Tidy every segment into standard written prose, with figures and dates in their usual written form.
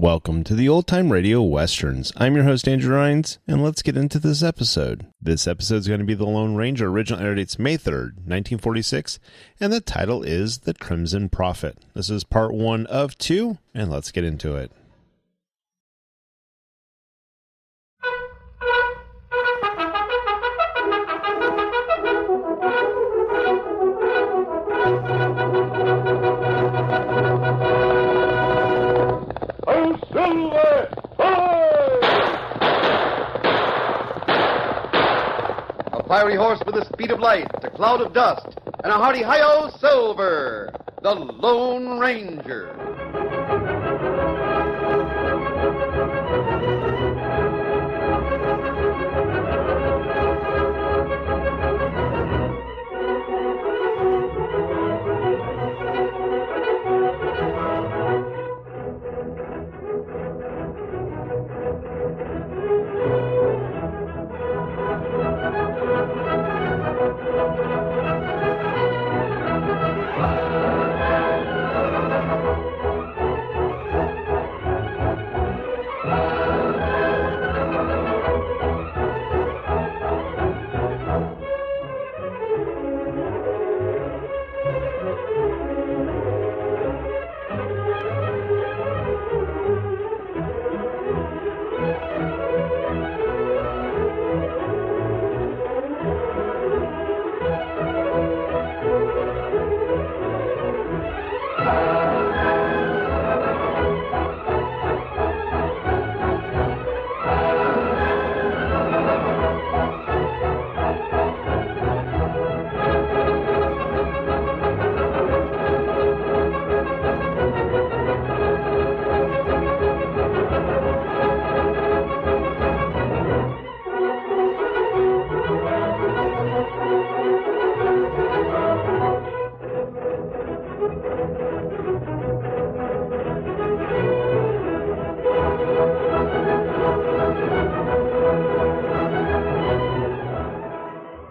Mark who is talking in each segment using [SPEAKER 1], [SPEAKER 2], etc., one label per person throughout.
[SPEAKER 1] Welcome to the Old Time Radio Westerns. I'm your host, Andrew Rines, and let's get into this episode. This episode is going to be The Lone Ranger. Original air date's May 3rd, 1946, and the title is The Crimson Prophet. This is part 1 of 2, and let's get into it.
[SPEAKER 2] A fiery horse with the speed of light, a cloud of dust, and a hearty hi-yo, Silver, the Lone Ranger.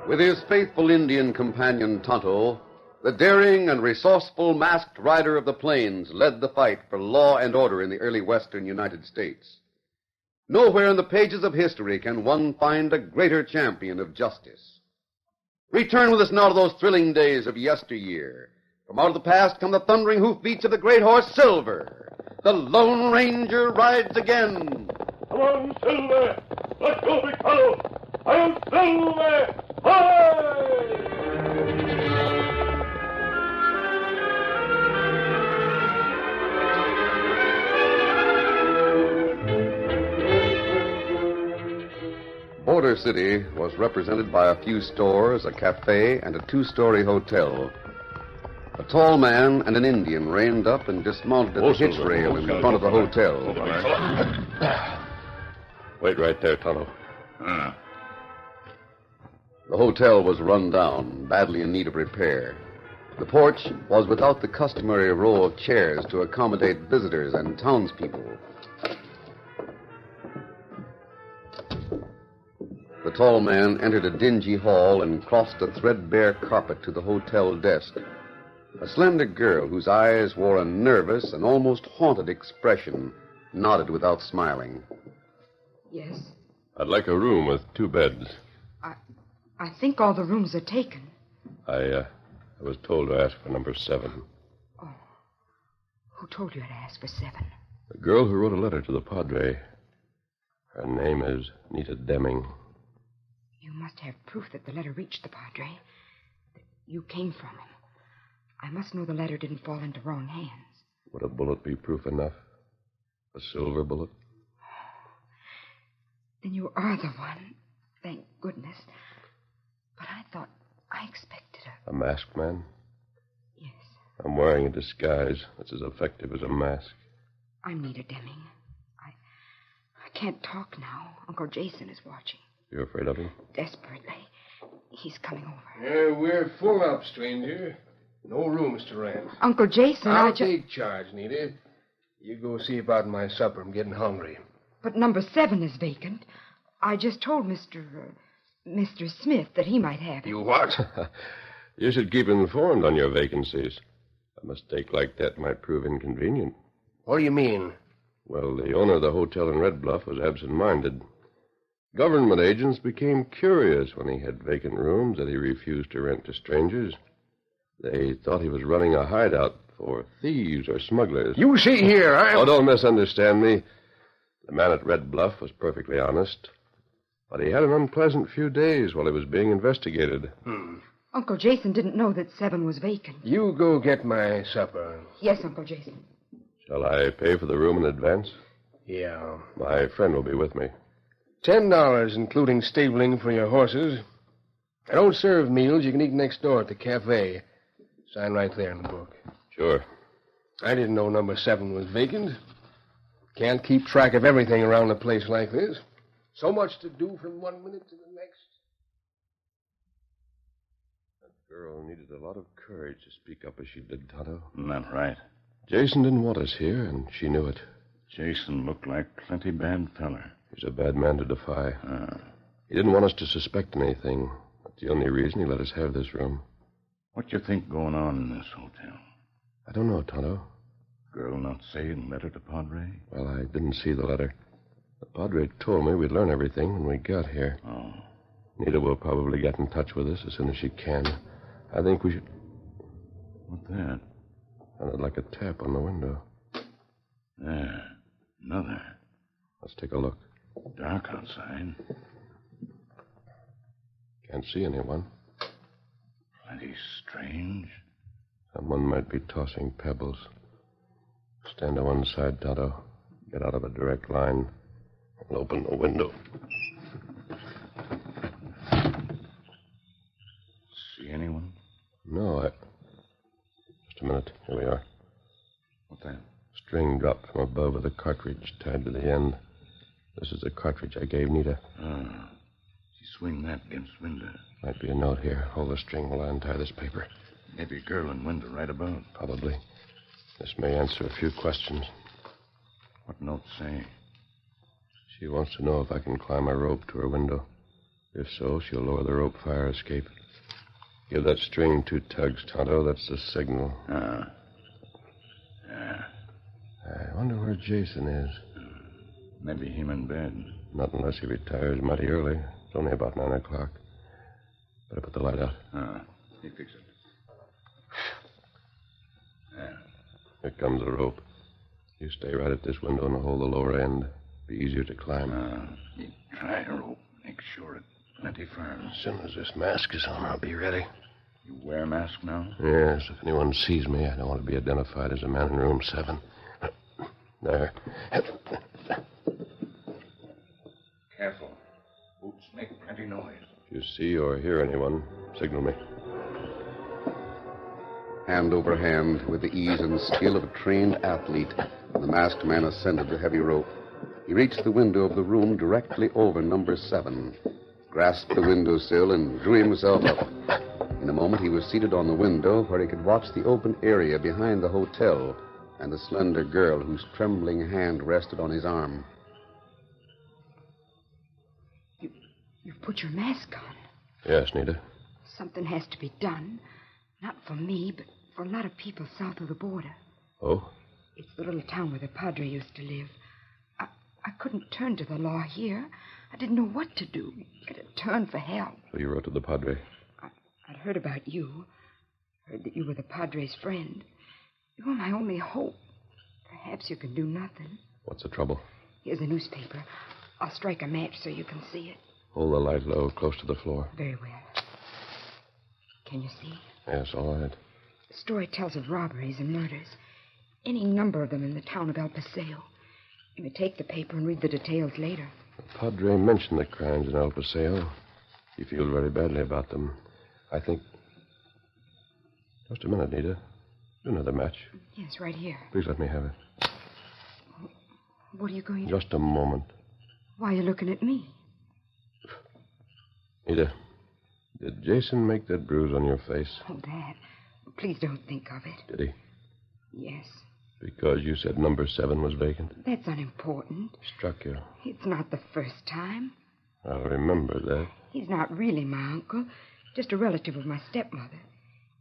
[SPEAKER 2] With his faithful Indian companion Tonto, the daring and resourceful masked rider of the plains led the fight for law and order in the early western United States. Nowhere in the pages of history can one find a greater champion of justice. Return with us now to those thrilling days of yesteryear. From out of the past come the thundering hoofbeats of the great horse Silver. The Lone Ranger rides again.
[SPEAKER 3] Come on, Silver! Let's go, big fellow! I am Silver! Hi!
[SPEAKER 2] Border City was represented by a few stores, a cafe, and a two-story hotel. A tall man and an Indian reined up and dismounted at the hitch rail in front of the hotel.
[SPEAKER 4] Wait right there, Tonto.
[SPEAKER 2] The hotel was run down, badly in need of repair. The porch was without the customary row of chairs to accommodate visitors and townspeople. The tall man entered a dingy hall and crossed a threadbare carpet to the hotel desk. A slender girl whose eyes wore a nervous and almost haunted expression nodded without smiling.
[SPEAKER 5] Yes?
[SPEAKER 4] I'd like a room with 2 beds.
[SPEAKER 5] I think all the rooms are taken.
[SPEAKER 4] I was told to ask for number 7.
[SPEAKER 5] Oh. Who told you to ask for 7?
[SPEAKER 4] The girl who wrote a letter to the Padre. Her name is Nita Deming.
[SPEAKER 5] You must have proof that the letter reached the Padre. That you came from him. I must know the letter didn't fall into wrong hands.
[SPEAKER 4] Would a bullet be proof enough? A silver bullet?
[SPEAKER 5] Then you are the one. Thank goodness. But I expected
[SPEAKER 4] a masked man?
[SPEAKER 5] Yes.
[SPEAKER 4] I'm wearing a disguise that's as effective as a mask.
[SPEAKER 5] I'm Nita Deming. I can't talk now. Uncle Jason is watching.
[SPEAKER 4] You're afraid of him?
[SPEAKER 5] Desperately. He's coming over.
[SPEAKER 6] We're full up, stranger. No rooms to rent.
[SPEAKER 5] Uncle Jason,
[SPEAKER 6] I'll take charge, Nita. You go see about my supper. I'm getting hungry.
[SPEAKER 5] But number 7 is vacant. I just told Mr. Smith that he might have it.
[SPEAKER 6] You what?
[SPEAKER 4] You should keep informed on your vacancies. A mistake like that might prove inconvenient.
[SPEAKER 6] What do you mean?
[SPEAKER 4] Well, the owner of the hotel in Red Bluff was absent-minded. Government agents became curious when he had vacant rooms that he refused to rent to strangers. They thought he was running a hideout for thieves or smugglers.
[SPEAKER 6] You see here,
[SPEAKER 4] Oh, don't misunderstand me. The man at Red Bluff was perfectly honest. But he had an unpleasant few days while he was being investigated.
[SPEAKER 5] Uncle Jason didn't know that 7 was vacant.
[SPEAKER 6] You go get my supper.
[SPEAKER 5] Yes, Uncle Jason.
[SPEAKER 4] Shall I pay for the room in advance?
[SPEAKER 6] Yeah.
[SPEAKER 4] My friend will be with me.
[SPEAKER 6] $10, including stabling for your horses. I don't serve meals. You can eat next door at the cafe. Sign right there in the book.
[SPEAKER 4] Sure.
[SPEAKER 6] I didn't know number 7 was vacant. Can't keep track of everything around a place like this. So much to do from one minute to the next. That girl needed a lot of courage to speak up as she did, Tonto.
[SPEAKER 7] Not right.
[SPEAKER 4] Jason didn't want us here, and she knew it.
[SPEAKER 7] Jason looked like plenty bad feller.
[SPEAKER 4] He's a bad man to defy. He didn't want us to suspect anything. That's the only reason he let us have this room.
[SPEAKER 7] What you think going on in this hotel?
[SPEAKER 4] I don't know, Tonto.
[SPEAKER 7] Girl not saying letter to Padre?
[SPEAKER 4] Well, I didn't see the letter. The Padre told me we'd learn everything when we got here.
[SPEAKER 7] Oh.
[SPEAKER 4] Nita will probably get in touch with us as soon as she can. I think we should...
[SPEAKER 7] What's that?
[SPEAKER 4] Sounded like a tap on the window.
[SPEAKER 7] There. Another.
[SPEAKER 4] Let's take a look.
[SPEAKER 7] Dark outside.
[SPEAKER 4] Can't see anyone.
[SPEAKER 7] Plenty strange.
[SPEAKER 4] Someone might be tossing pebbles. Stand to one side, Tonto. Get out of a direct line and open the window.
[SPEAKER 7] See anyone?
[SPEAKER 4] No, Just a minute. Here we are.
[SPEAKER 7] What's that?
[SPEAKER 4] String dropped from above with a cartridge tied to the end. This is the cartridge I gave Nita.
[SPEAKER 7] She swing that against window.
[SPEAKER 4] Might be a note here. Hold the string while I untie this paper.
[SPEAKER 7] Maybe a girl in window right above.
[SPEAKER 4] Probably. This may answer a few questions.
[SPEAKER 7] What note say?
[SPEAKER 4] She wants to know if I can climb a rope to her window. If so, she'll lower the rope fire escape. Give that string 2 tugs, Tonto. That's the signal.
[SPEAKER 7] Yeah.
[SPEAKER 4] I wonder where Jason is.
[SPEAKER 7] Maybe him in bed.
[SPEAKER 4] Not unless he retires mighty early. It's only about 9 o'clock. Better put the light out.
[SPEAKER 7] He fix it. Yeah.
[SPEAKER 4] Here comes the rope. You stay right at this window and hold the lower end. Be easier to climb.
[SPEAKER 7] You try a rope. Make sure it's plenty firm.
[SPEAKER 4] As soon as this mask is on, I'll be ready.
[SPEAKER 7] You wear a mask now?
[SPEAKER 4] Yes, if anyone sees me, I don't want to be identified as a man in room 7. There.
[SPEAKER 7] Careful. Boots make plenty noise.
[SPEAKER 4] If you see or hear anyone, signal me.
[SPEAKER 2] Hand over hand, with the ease and skill of a trained athlete, the masked man ascended the heavy rope. He reached the window of the room directly over number 7, grasped the windowsill, and drew himself up. In a moment, he was seated on the window where he could watch the open area behind the hotel and the slender girl whose trembling hand rested on his arm.
[SPEAKER 5] You've put your mask on.
[SPEAKER 4] Yes, Nita.
[SPEAKER 5] Something has to be done. Not for me, but for a lot of people south of the border.
[SPEAKER 4] Oh?
[SPEAKER 5] It's the little town where the Padre used to live. I couldn't turn to the law here. I didn't know what to do. Get a turn for help.
[SPEAKER 4] So you wrote to the Padre?
[SPEAKER 5] I'd heard about you. Heard that you were the Padre's friend. You were my only hope. Perhaps you can do nothing.
[SPEAKER 4] What's the trouble?
[SPEAKER 5] Here's a newspaper. I'll strike a match so you can see it.
[SPEAKER 4] Hold the light low, close to the floor.
[SPEAKER 5] Very well. Can you see?
[SPEAKER 4] Yes, all right.
[SPEAKER 5] The story tells of robberies and murders. Any number of them in the town of El Paseo. You may take the paper and read the details later.
[SPEAKER 4] The Padre mentioned the crimes in El Paseo. He feels very badly about them. I think... Just a minute, Nita. Do another match.
[SPEAKER 5] Yes, right here.
[SPEAKER 4] Please let me have it.
[SPEAKER 5] What are you going to...
[SPEAKER 4] Just a moment.
[SPEAKER 5] Why are you looking at me?
[SPEAKER 4] Nita, did Jason make that bruise on your face?
[SPEAKER 5] Oh, that. Please don't think of it.
[SPEAKER 4] Did he?
[SPEAKER 5] Yes.
[SPEAKER 4] Because you said number 7 was vacant?
[SPEAKER 5] That's unimportant.
[SPEAKER 4] Struck you.
[SPEAKER 5] It's not the first time.
[SPEAKER 4] I'll remember that.
[SPEAKER 5] He's not really my uncle, just a relative of my stepmother.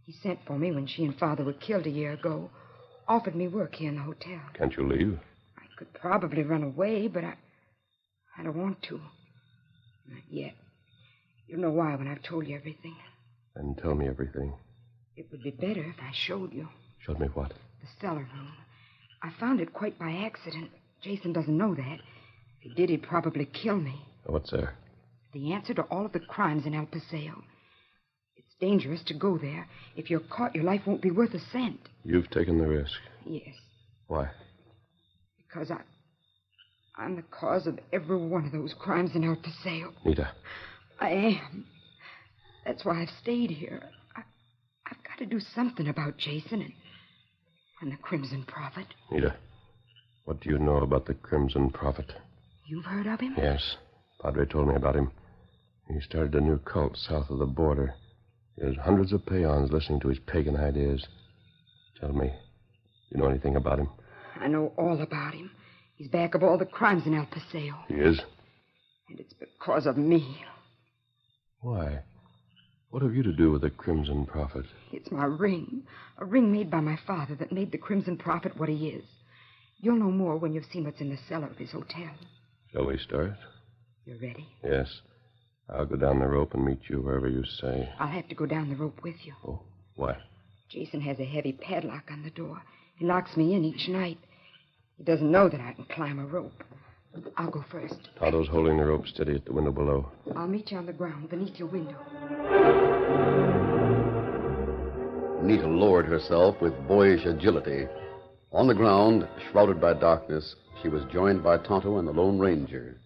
[SPEAKER 5] He sent for me when she and Father were killed a year ago. Offered me work here in the hotel.
[SPEAKER 4] Can't you leave?
[SPEAKER 5] I could probably run away, but I don't want to. Not yet. You'll know why when I've told you everything.
[SPEAKER 4] Then tell me everything.
[SPEAKER 5] It would be better if I showed you.
[SPEAKER 4] Showed me what?
[SPEAKER 5] The cellar room. I found it quite by accident. Jason doesn't know that. If he did, he'd probably kill me.
[SPEAKER 4] What's there?
[SPEAKER 5] The answer to all of the crimes in El Paseo. It's dangerous to go there. If you're caught, your life won't be worth a cent.
[SPEAKER 4] You've taken the risk.
[SPEAKER 5] Yes,
[SPEAKER 4] Why?
[SPEAKER 5] because I'm the cause of every one of those crimes in El Paseo.
[SPEAKER 4] Nita.
[SPEAKER 5] I am. That's why I've stayed here. I've got to do something about Jason and the Crimson Prophet.
[SPEAKER 4] Nita, what do you know about the Crimson Prophet?
[SPEAKER 5] You've heard of him?
[SPEAKER 4] Yes. Padre told me about him. He started a new cult south of the border. There's hundreds of peons listening to his pagan ideas. Tell me, you know anything about him?
[SPEAKER 5] I know all about him. He's back of all the crimes in El Paseo.
[SPEAKER 4] He is?
[SPEAKER 5] And it's because of me.
[SPEAKER 4] Why? What have you to do with the Crimson Prophet?
[SPEAKER 5] It's my ring. A ring made by my father that made the Crimson Prophet what he is. You'll know more when you've seen what's in the cellar of his hotel.
[SPEAKER 4] Shall we start?
[SPEAKER 5] You ready?
[SPEAKER 4] Yes. I'll go down the rope and meet you wherever you say.
[SPEAKER 5] I'll have to go down the rope with you.
[SPEAKER 4] Oh, why?
[SPEAKER 5] Jason has a heavy padlock on the door. He locks me in each night. He doesn't know that I can climb a rope. I'll go first.
[SPEAKER 4] Tonto's holding the rope steady at the window below.
[SPEAKER 5] I'll meet you on the ground beneath your window.
[SPEAKER 2] Nita lowered herself with boyish agility. On the ground, shrouded by darkness, she was joined by Tonto and the Lone Ranger.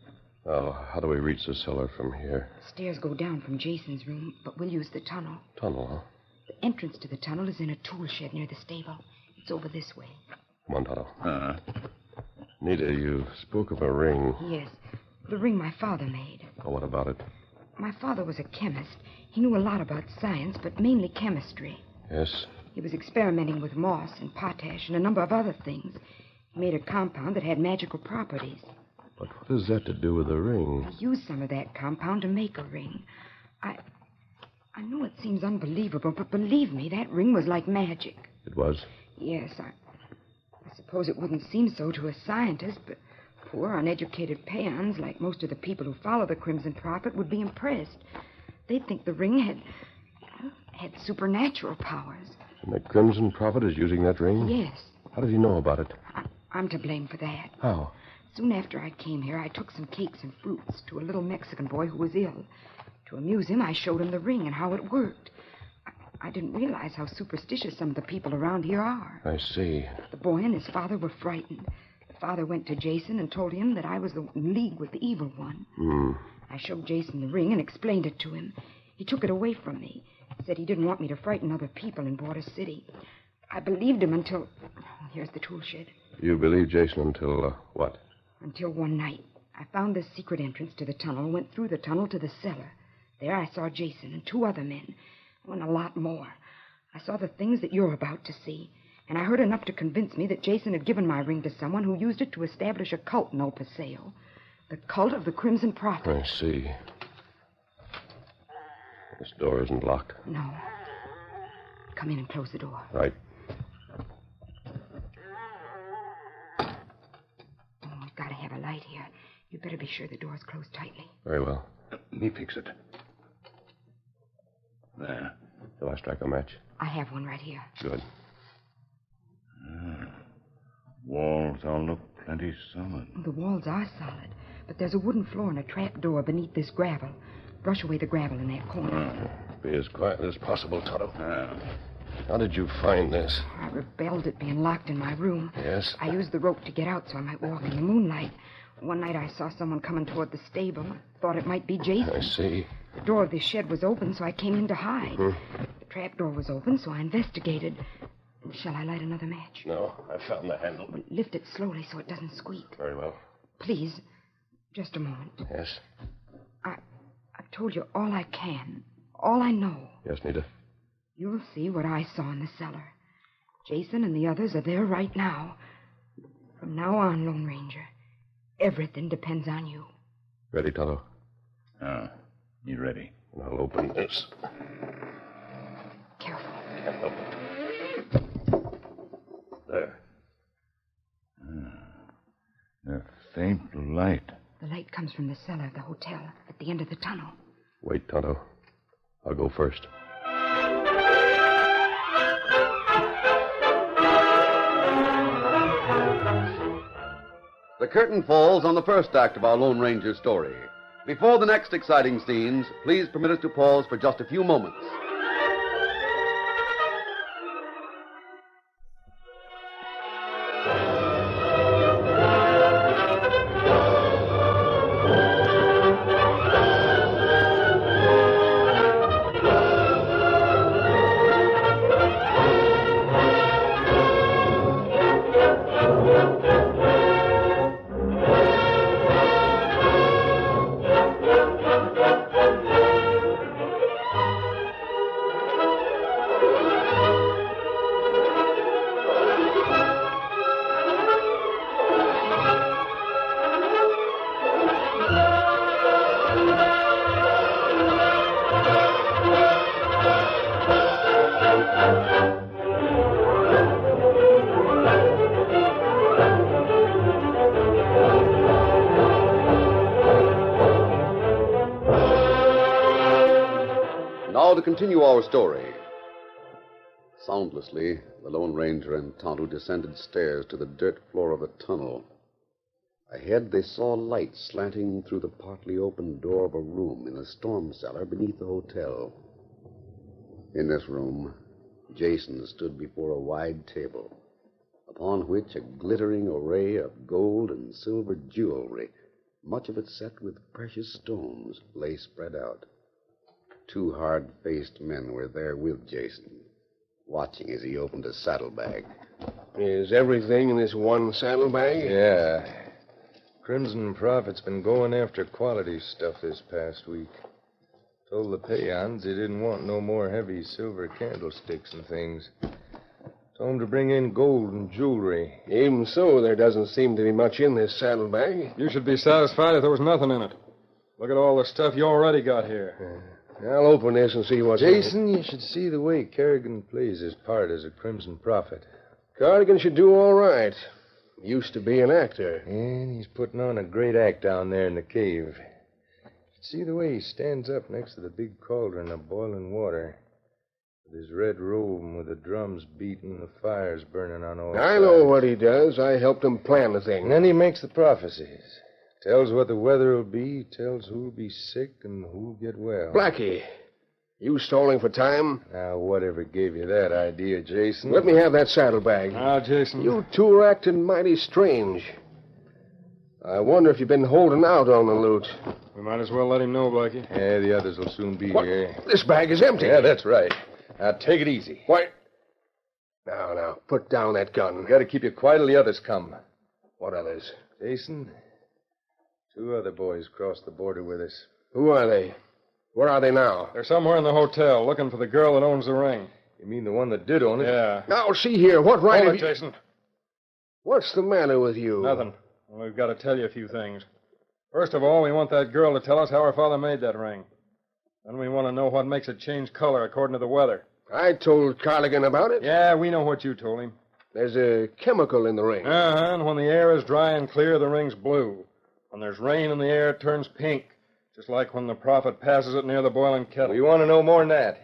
[SPEAKER 4] Oh, how do we reach the cellar from here?
[SPEAKER 5] Stairs go down from Jason's room, but we'll use the tunnel.
[SPEAKER 4] Tunnel, huh?
[SPEAKER 5] The entrance to the tunnel is in a tool shed near the stable. It's over this way.
[SPEAKER 4] Come on, Tonto. Nita, you spoke of a ring.
[SPEAKER 5] Yes, the ring my father made.
[SPEAKER 4] Oh, what about it?
[SPEAKER 5] My father was a chemist. He knew a lot about science, but mainly chemistry.
[SPEAKER 4] Yes?
[SPEAKER 5] He was experimenting with moss and potash and a number of other things. He made a compound that had magical properties.
[SPEAKER 4] But what has that to do with the ring?
[SPEAKER 5] He used some of that compound to make a ring. I know it seems unbelievable, but believe me, that ring was like magic.
[SPEAKER 4] It was?
[SPEAKER 5] Yes, I suppose it wouldn't seem so to a scientist, but poor, uneducated peons, like most of the people who follow the Crimson Prophet, would be impressed. They'd think the ring had supernatural powers.
[SPEAKER 4] And the Crimson Prophet is using that ring?
[SPEAKER 5] Yes.
[SPEAKER 4] How did he know about it?
[SPEAKER 5] I'm to blame for that.
[SPEAKER 4] How?
[SPEAKER 5] Soon after I came here, I took some cakes and fruits to a little Mexican boy who was ill. To amuse him, I showed him the ring and how it worked. I didn't realize how superstitious some of the people around here are.
[SPEAKER 4] I see.
[SPEAKER 5] The boy and his father were frightened. The father went to Jason and told him that I was in league with the evil one. I showed Jason the ring and explained it to him. He took it away from me. Said he didn't want me to frighten other people in Border City. I believed him until... Here's the tool shed.
[SPEAKER 4] You believed Jason until, what?
[SPEAKER 5] Until one night. I found this secret entrance to the tunnel, went through the tunnel to the cellar. There I saw Jason and 2 other men. Oh, and a lot more. I saw the things that you're about to see. And I heard enough to convince me that Jason had given my ring to someone who used it to establish a cult in El Paseo. The cult of the Crimson Prophet.
[SPEAKER 4] I see. This door isn't locked.
[SPEAKER 5] No. Come in and close the door.
[SPEAKER 4] Right.
[SPEAKER 5] Oh, we've got to have a light here. You'd better be sure the door's closed tightly.
[SPEAKER 4] Very well.
[SPEAKER 7] Me fix it. There.
[SPEAKER 4] Shall I strike a match?
[SPEAKER 5] I have one right here.
[SPEAKER 4] Good.
[SPEAKER 7] Walls all look plenty solid.
[SPEAKER 5] The walls are solid, but there's a wooden floor and a trap door beneath this gravel. Brush away the gravel in that corner.
[SPEAKER 4] Be as quiet as possible, Tonto. How did you find this?
[SPEAKER 5] I rebelled at being locked in my room.
[SPEAKER 4] Yes?
[SPEAKER 5] I used the rope to get out so I might walk in the moonlight. One night I saw someone coming toward the stable. Thought it might be Jason.
[SPEAKER 4] I see.
[SPEAKER 5] The door of this shed was open, so I came in to hide. The trap door was open, so I investigated. Shall I light another match?
[SPEAKER 4] No, I found the handle.
[SPEAKER 5] Lift it slowly so it doesn't squeak.
[SPEAKER 4] Very well.
[SPEAKER 5] Please, just a moment.
[SPEAKER 4] Yes?
[SPEAKER 5] I've told you all I can, all I know.
[SPEAKER 4] Yes, Nita.
[SPEAKER 5] You'll see what I saw in the cellar. Jason and the others are there right now. From now on, Lone Ranger, everything depends on you.
[SPEAKER 4] Ready, Tonto?
[SPEAKER 7] You ready?
[SPEAKER 4] And I'll open this.
[SPEAKER 5] Careful.
[SPEAKER 4] Can't help it. There.
[SPEAKER 7] faint light.
[SPEAKER 5] The light comes from the cellar of the hotel at the end of the tunnel.
[SPEAKER 4] Wait, Tonto. I'll go first.
[SPEAKER 2] The curtain falls on the first act of our Lone Ranger story. Before the next exciting scenes, please permit us to pause for just a few moments. Now to continue our story. Soundlessly, the Lone Ranger and Tonto descended stairs to the dirt floor of the tunnel. Ahead, they saw light slanting through the partly open door of a room in the storm cellar beneath the hotel. In this room, Jason stood before a wide table, upon which a glittering array of gold and silver jewelry, much of it set with precious stones, lay spread out. Two hard-faced men were there with Jason, watching as he opened a saddlebag.
[SPEAKER 6] Is everything in this one saddlebag?
[SPEAKER 8] Yeah. Crimson Prophet's been going after quality stuff this past week. Told the peons he didn't want no more heavy silver candlesticks and things. Told him to bring in gold and jewelry.
[SPEAKER 6] Even so, there doesn't seem to be much in this saddlebag.
[SPEAKER 9] You should be satisfied if there was nothing in it. Look at all the stuff you already got here.
[SPEAKER 6] I'll open this and see what's
[SPEAKER 8] Jason, you should see the way Kerrigan plays his part as a Crimson Prophet.
[SPEAKER 6] Cardigan should do all right. Used to be an actor.
[SPEAKER 8] And he's putting on a great act down there in the cave. See the way he stands up next to the big cauldron of boiling water. With his red robe and with the drums beating and the fires burning on all
[SPEAKER 6] I
[SPEAKER 8] sides.
[SPEAKER 6] know what he does. I helped him plan the thing.
[SPEAKER 8] And then he makes the prophecies. Tells what the weather will be, tells who'll be sick and who'll get well.
[SPEAKER 6] Blackie, you stalling for time?
[SPEAKER 8] Now, whatever gave you that idea, Jason?
[SPEAKER 6] Let me have that saddlebag.
[SPEAKER 9] Now, Jason.
[SPEAKER 6] You two are acting mighty strange. I wonder if you've been holding out on the loot.
[SPEAKER 9] We might as well let him know, Blackie.
[SPEAKER 8] Yeah, the others will soon be
[SPEAKER 6] What?
[SPEAKER 8] here.
[SPEAKER 6] This bag is empty.
[SPEAKER 8] Yeah, that's right. Now, take it easy.
[SPEAKER 6] What? Now, put down that gun.
[SPEAKER 8] Got to keep you quiet till the others come.
[SPEAKER 6] What others?
[SPEAKER 8] Jason, 2 other boys crossed the border with us.
[SPEAKER 6] Who are they? Where are they now?
[SPEAKER 9] They're somewhere in the hotel looking for the girl that owns the ring.
[SPEAKER 8] You mean the one that did own it?
[SPEAKER 9] Yeah.
[SPEAKER 6] Now, see here. What right
[SPEAKER 9] Hold
[SPEAKER 6] have
[SPEAKER 9] it,
[SPEAKER 6] you...
[SPEAKER 9] Jason.
[SPEAKER 6] What's the matter with you?
[SPEAKER 9] Nothing. Well, we've got to tell you a few things. First of all, we want that girl to tell us how her father made that ring. Then we want to know what makes it change color according to the weather.
[SPEAKER 6] I told Cardigan about it.
[SPEAKER 9] Yeah, we know what you told him.
[SPEAKER 6] There's a chemical in the ring.
[SPEAKER 9] And when the air is dry and clear, the ring's blue. When there's rain in the air, it turns pink. Just like when the prophet passes it near the boiling kettle.
[SPEAKER 8] We want to know more than that.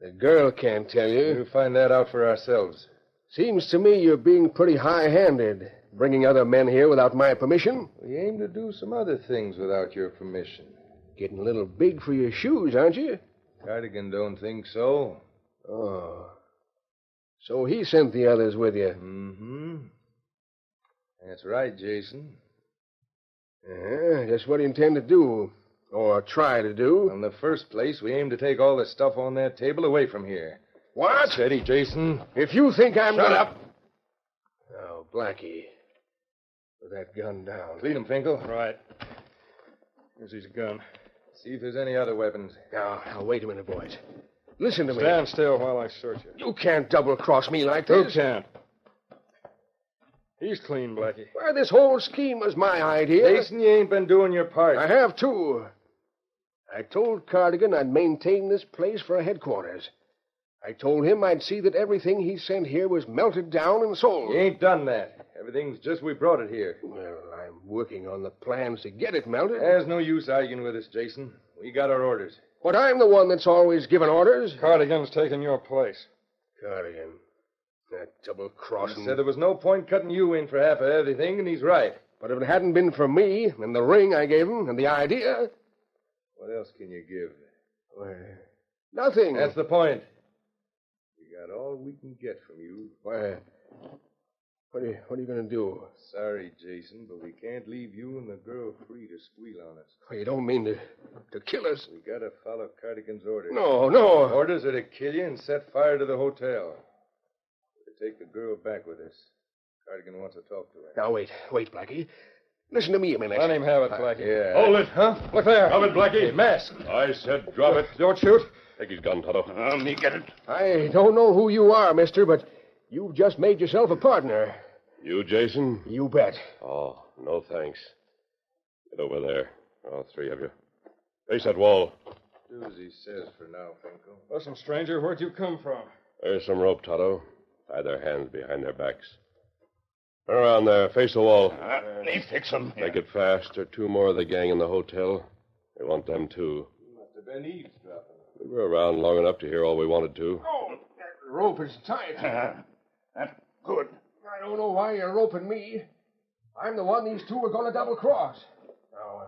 [SPEAKER 6] The girl can't tell you.
[SPEAKER 8] We'll find that out for ourselves.
[SPEAKER 6] Seems to me you're being pretty high-handed, bringing other men here without my permission.
[SPEAKER 8] We aim to do some other things without your permission.
[SPEAKER 6] Getting a little big for your shoes, aren't you?
[SPEAKER 8] Cardigan don't think so.
[SPEAKER 6] Oh. So he sent the others with you.
[SPEAKER 8] Mm-hmm. That's right, Jason.
[SPEAKER 6] Just what do you intend to do? Or try to do?
[SPEAKER 8] In the first place, we aim to take all the stuff on that table away from here.
[SPEAKER 6] What?
[SPEAKER 8] Steady, Jason.
[SPEAKER 6] If you think I'm
[SPEAKER 8] Shut
[SPEAKER 6] gonna...
[SPEAKER 8] up.
[SPEAKER 6] Oh, Blackie. Put that gun down.
[SPEAKER 8] Clean him, Finkel.
[SPEAKER 9] Right. Here's his gun.
[SPEAKER 8] See if there's any other weapons.
[SPEAKER 6] Now, wait a minute, boys. Listen to me.
[SPEAKER 9] Stand still while I search you.
[SPEAKER 6] You can't double-cross me like
[SPEAKER 9] Who
[SPEAKER 6] this.
[SPEAKER 9] can't? He's clean, Blackie.
[SPEAKER 6] Why, this whole scheme was my idea.
[SPEAKER 8] Jason, you ain't been doing your part.
[SPEAKER 6] I have, too. I told Cardigan I'd maintain this place for a headquarters. I told him I'd see that everything he sent here was melted down and sold.
[SPEAKER 8] You ain't done that. Everything's just we brought it here.
[SPEAKER 6] Well, I'm working on the plans to get it melted.
[SPEAKER 8] There's no use arguing with us, Jason. We got our orders.
[SPEAKER 6] But I'm the one that's always given orders.
[SPEAKER 9] Cardigan's taking your place.
[SPEAKER 6] Cardigan. That
[SPEAKER 8] He
[SPEAKER 6] double-crossing.
[SPEAKER 8] said there was no point cutting you in for half of everything, and he's right.
[SPEAKER 6] But if it hadn't been for me and the ring I gave him and the idea...
[SPEAKER 8] What else can you give?
[SPEAKER 6] Well, nothing.
[SPEAKER 8] That's the point. We got all we can get from you.
[SPEAKER 6] Well, what are you going to do?
[SPEAKER 8] Sorry, Jason, but we can't leave you and the girl free to squeal on us.
[SPEAKER 6] Well, you don't mean to kill us?
[SPEAKER 8] We gotta follow Cardigan's orders.
[SPEAKER 6] No.
[SPEAKER 8] Orders are to kill you and set fire to the hotel. To take the girl back with us. Cardigan wants to talk to her.
[SPEAKER 6] Now, wait, Blackie. Listen to me a minute.
[SPEAKER 9] Let him have it, Blackie.
[SPEAKER 8] Yeah.
[SPEAKER 3] Hold it.
[SPEAKER 9] Huh? Look there.
[SPEAKER 3] Drop it, Blackie.
[SPEAKER 8] Hey, Mask.
[SPEAKER 3] I said drop it.
[SPEAKER 9] Don't shoot.
[SPEAKER 3] Take his gun, Tonto. Me get it.
[SPEAKER 6] I don't know who you are, mister, but you've just made yourself a partner.
[SPEAKER 4] You, Jason?
[SPEAKER 6] You bet.
[SPEAKER 4] Oh, no thanks. Get over there, all three of you. Face that wall.
[SPEAKER 8] Do as he says for now, Finkel.
[SPEAKER 9] Listen, stranger, where'd you come from?
[SPEAKER 4] There's some rope, Tonto. Tie their hands behind their backs. Turn around there. Face the wall.
[SPEAKER 3] Me fix him.
[SPEAKER 4] Make it fast. There are two more of the gang in the hotel. We want them, too.
[SPEAKER 8] Must have been eavesdropping.
[SPEAKER 4] We were around long enough to hear all we wanted to.
[SPEAKER 6] Oh, that rope is tight.
[SPEAKER 3] That's good.
[SPEAKER 6] I don't know why you're roping me. I'm the one these two are going to double-cross. Now,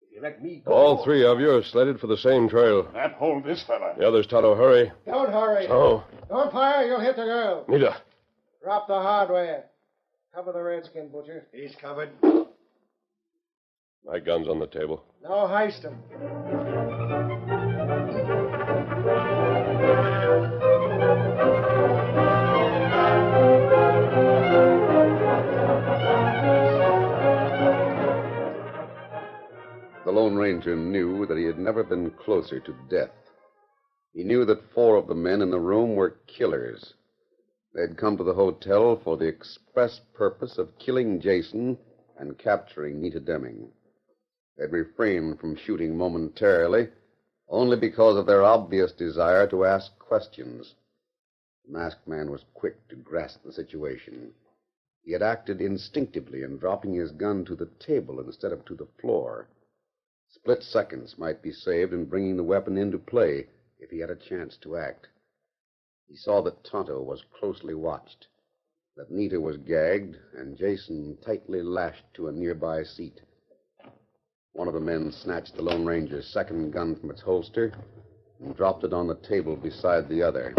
[SPEAKER 6] if you let me go...
[SPEAKER 4] All three of you are slated for the same trail.
[SPEAKER 3] That hold this fella.
[SPEAKER 4] The others, Tonto, hurry.
[SPEAKER 10] Don't hurry.
[SPEAKER 4] So,
[SPEAKER 10] Don't fire. You'll hit the girl.
[SPEAKER 4] Nita.
[SPEAKER 10] Drop the hardware. Cover the redskin, Butcher.
[SPEAKER 3] He's covered.
[SPEAKER 4] My gun's on the table.
[SPEAKER 10] Now heist him.
[SPEAKER 2] The Lone Ranger knew that he had never been closer to death. He knew that 4 of the men in the room were killers. They'd come to the hotel for the express purpose of killing Jason and capturing Nita Deming. They'd refrained from shooting momentarily only because of their obvious desire to ask questions. The masked man was quick to grasp the situation. He had acted instinctively in dropping his gun to the table instead of to the floor. Split seconds might be saved in bringing the weapon into play if he had a chance to act. He saw that Tonto was closely watched, that Nita was gagged, and Jason tightly lashed to a nearby seat. One of the men snatched the Lone Ranger's second gun from its holster and dropped it on the table beside the other.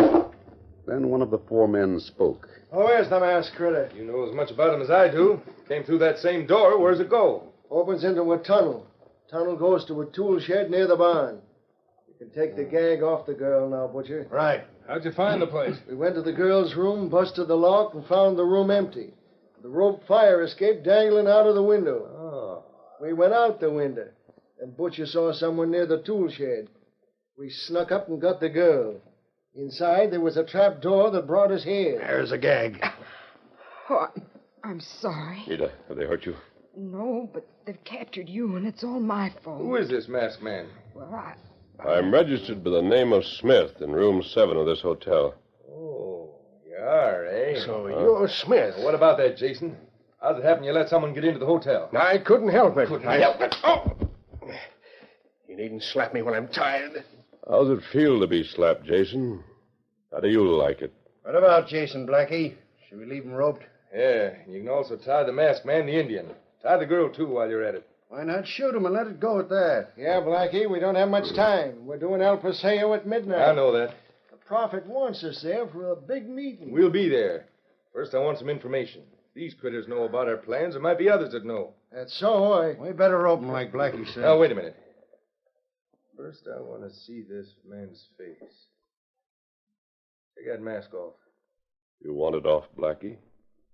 [SPEAKER 2] Then one of the 4 men spoke.
[SPEAKER 10] Oh, where's the masked critter?
[SPEAKER 8] You know as much about him as I do. Came through that same door. Where's it go?
[SPEAKER 10] Opens into a tunnel. Tunnel goes to a tool shed near the barn. You can take the gag off the girl now, Butcher.
[SPEAKER 3] Right.
[SPEAKER 9] How'd you find the place?
[SPEAKER 10] We went to the girl's room, busted the lock, and found the room empty. The rope fire escape dangling out of the window.
[SPEAKER 8] Oh.
[SPEAKER 10] We went out the window, and Butcher saw someone near the tool shed. We snuck up and got the girl. Inside, there was a trap door that brought us here.
[SPEAKER 3] There's a gag.
[SPEAKER 5] Oh, I'm sorry.
[SPEAKER 4] Nita, have they hurt you?
[SPEAKER 5] No, but they've captured you, and it's all my fault.
[SPEAKER 8] Who is this masked man?
[SPEAKER 5] Well,
[SPEAKER 4] I'm registered by the name of Smith in room 7 of this hotel.
[SPEAKER 8] Oh, you are, eh?
[SPEAKER 6] So you're Smith.
[SPEAKER 8] What about that, Jason? How's it happen you let someone get into the hotel?
[SPEAKER 6] I couldn't help it.
[SPEAKER 8] Couldn't help it.
[SPEAKER 6] Oh! You needn't slap me when I'm tired.
[SPEAKER 4] How's it feel to be slapped, Jason? How do you like it?
[SPEAKER 10] What about Jason, Blackie? Should we leave him roped?
[SPEAKER 8] Yeah, you can also tie the masked man, the Indian. Tie the girl, too, while you're at it.
[SPEAKER 10] Why not shoot him and let it go at that? Yeah, Blackie, we don't have much time. We're doing El Paseo at midnight.
[SPEAKER 8] I know that.
[SPEAKER 10] The prophet wants us there for a big meeting.
[SPEAKER 8] We'll be there. First, I want some information. These critters know about our plans. There might be others that know.
[SPEAKER 10] That's so. We better rope him like Blackie said.
[SPEAKER 8] Now, wait a minute. First, I want to see this man's face. Take that mask off.
[SPEAKER 4] You want it off, Blackie?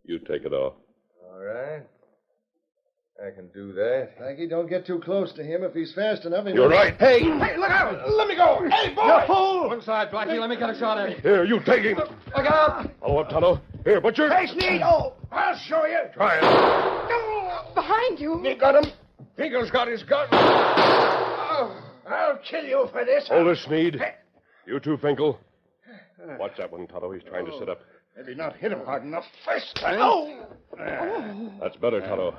[SPEAKER 4] You take it off.
[SPEAKER 8] All right. I can do that.
[SPEAKER 10] Blackie, don't get too close to him. If he's fast enough, he
[SPEAKER 3] You're right. Hey,
[SPEAKER 6] Hey, look out! Let me go! Hey, boy!
[SPEAKER 3] you fool!
[SPEAKER 9] One side, Blackie. Let me get a shot at him.
[SPEAKER 3] Here, you take him.
[SPEAKER 9] Look out!
[SPEAKER 3] Follow up, Tonto. Here, Butcher.
[SPEAKER 6] Hey, Sneed! Oh, I'll show you.
[SPEAKER 3] Try it.
[SPEAKER 5] behind you.
[SPEAKER 6] You got him? Finkel's got his gun. Oh, I'll kill you for this.
[SPEAKER 3] Hold it, Sneed. You too, Finkel. Watch that one, Tonto. He's trying to sit up.
[SPEAKER 7] Maybe not hit him hard enough first time.
[SPEAKER 5] Oh!
[SPEAKER 4] That's better, Tonto.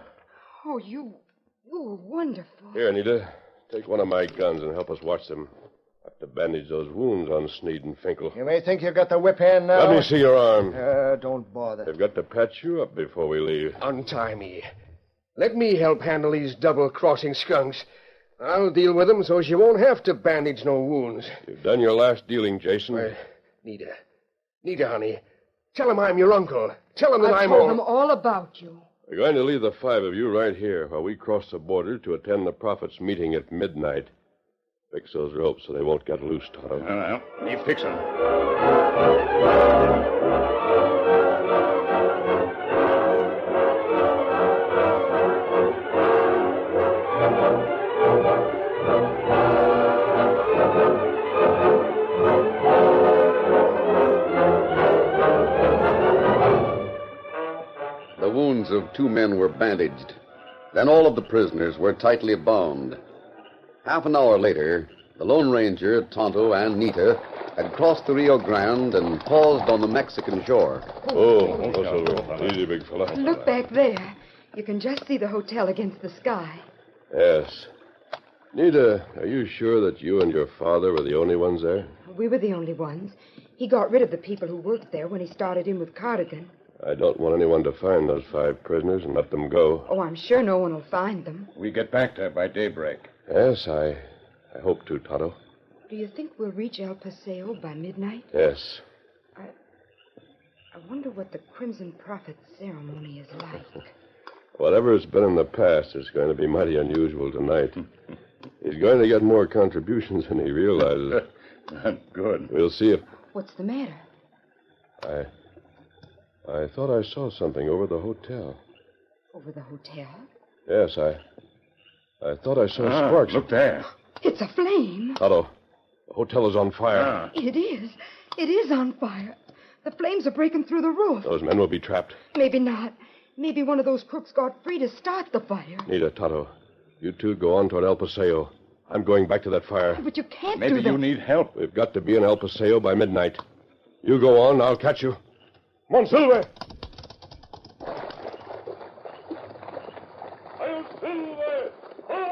[SPEAKER 5] Oh, you were wonderful.
[SPEAKER 4] Here, Anita, take one of my guns and help us watch them. Have to bandage those wounds on Sneed and Finkel.
[SPEAKER 10] You may think you got the whip hand now.
[SPEAKER 4] Let me see your arm.
[SPEAKER 10] Don't bother.
[SPEAKER 4] They've got to patch you up before we leave.
[SPEAKER 6] Untie me. Let me help handle these double-crossing skunks. I'll deal with them so's you won't have to bandage no wounds.
[SPEAKER 4] You've done your last dealing, Jason.
[SPEAKER 6] Well, Nita, honey, tell them I'm your uncle. Tell them that
[SPEAKER 5] I
[SPEAKER 6] I'm
[SPEAKER 5] told them all about you.
[SPEAKER 4] We're going to leave the 5 of you right here while we cross the border to attend the Prophet's meeting at midnight. Fix those ropes so they won't get loose, Tonto.
[SPEAKER 7] Well, you fix them.
[SPEAKER 2] The wounds of 2 men were bandaged. Then all of the prisoners were tightly bound. Half an hour later, the Lone Ranger, Tonto, and Nita had crossed the Rio Grande and paused on the Mexican shore.
[SPEAKER 4] Oh, Silver. Easy, big fella.
[SPEAKER 5] Look back there. You can just see the hotel against the sky.
[SPEAKER 4] Yes. Nita, are you sure that you and your father were the only ones there?
[SPEAKER 5] We were the only ones. He got rid of the people who worked there when he started in with Cardigan.
[SPEAKER 4] I don't want anyone to find those 5 prisoners and let them go.
[SPEAKER 5] Oh, I'm sure no one will find them.
[SPEAKER 7] We get back there by daybreak.
[SPEAKER 4] Yes, I hope to, Tonto.
[SPEAKER 5] Do you think we'll reach El Paseo by midnight?
[SPEAKER 4] Yes.
[SPEAKER 5] I wonder what the Crimson Prophet ceremony is like.
[SPEAKER 4] Whatever it's been in the past, it's going to be mighty unusual tonight. He's going to get more contributions than he realizes.
[SPEAKER 7] Good.
[SPEAKER 4] We'll see if...
[SPEAKER 5] What's the matter?
[SPEAKER 4] I thought I saw something over the hotel.
[SPEAKER 5] Over the hotel?
[SPEAKER 4] Yes, I thought I saw sparks.
[SPEAKER 7] Look there.
[SPEAKER 5] It's a flame.
[SPEAKER 4] Otto, the hotel is on fire.
[SPEAKER 5] It is. It is on fire. The flames are breaking through the roof.
[SPEAKER 4] Those men will be trapped.
[SPEAKER 5] Maybe not. Maybe one of those crooks got free to start the fire.
[SPEAKER 4] Nita, Tonto, you 2 go on toward El Paseo. I'm going back to that fire.
[SPEAKER 5] But you can't
[SPEAKER 7] Maybe
[SPEAKER 5] do that.
[SPEAKER 7] you need help.
[SPEAKER 4] We've got to be in El Paseo by midnight. You go on, I'll catch you. Come on, Silver.
[SPEAKER 3] I'll Silver! Hi!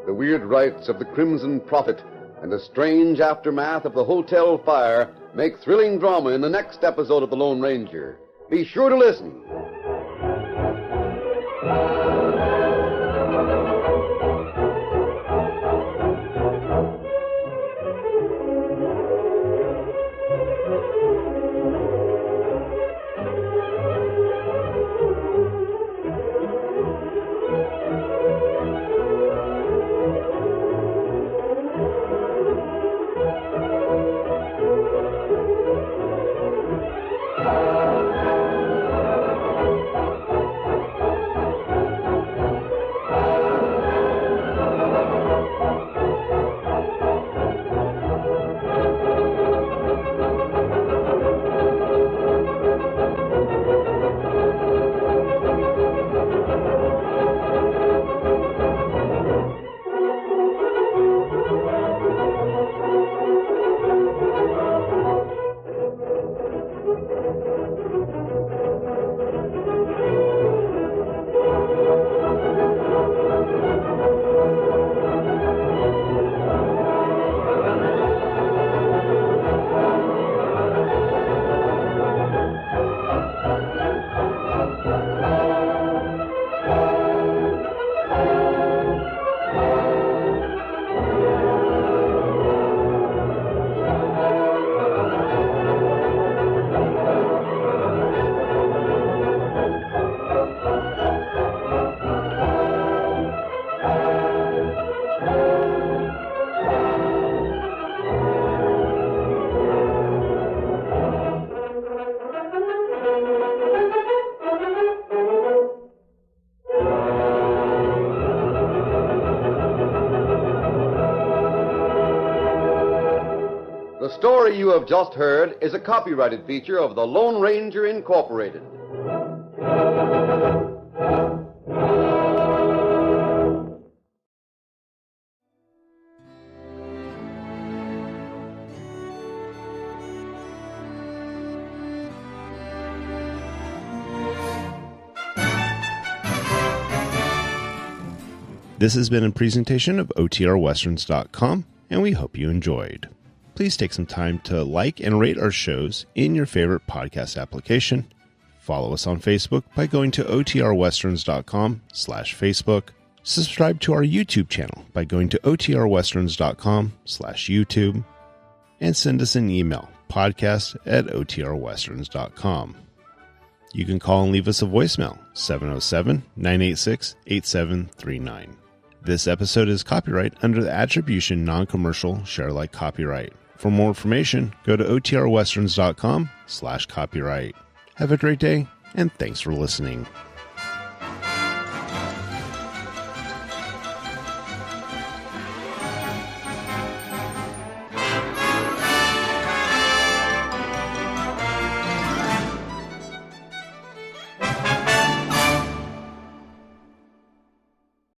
[SPEAKER 2] The weird rites of the Crimson Prophet and the strange aftermath of the hotel fire make thrilling drama in the next episode of The Lone Ranger. Be sure to listen. The story you have just heard is a copyrighted feature of the Lone Ranger Incorporated.
[SPEAKER 1] This has been a presentation of OTRWesterns.com, and we hope you enjoyed. Please take some time to like and rate our shows in your favorite podcast application. Follow us on Facebook by going to OTRWesterns.com/Facebook. Subscribe to our YouTube channel by going to OTRWesterns.com/YouTube. And send us an email, podcast@OTRWesterns.com. You can call and leave us a voicemail, 707-986-8739. This episode is copyright under the Attribution Non-Commercial Share Alike Copyright. For more information, go to OTRWesterns.com/copyright. Have a great day, and thanks for listening.